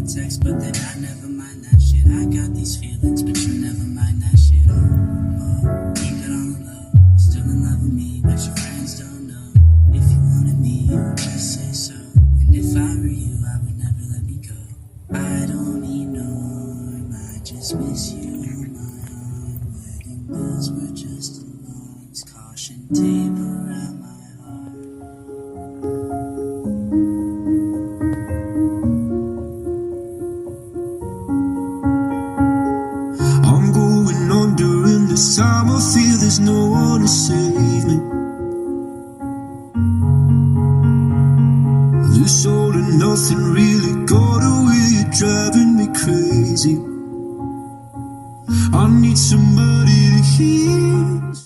a text, but then I never mind that shit. I got these feelings, but you never mind that shit. Keep it on the low. You still in love with me, but your friends don't know. If you wanted me, you would just say so. And if I were you, I would never let me go. I don't need no more, I just miss you on my own. Wedding bells were just alarms, caution tape around my heart. I'm going under in this time. I feel there's no one to save me. This all and nothing really got away, driving me crazy. I need somebody to hear.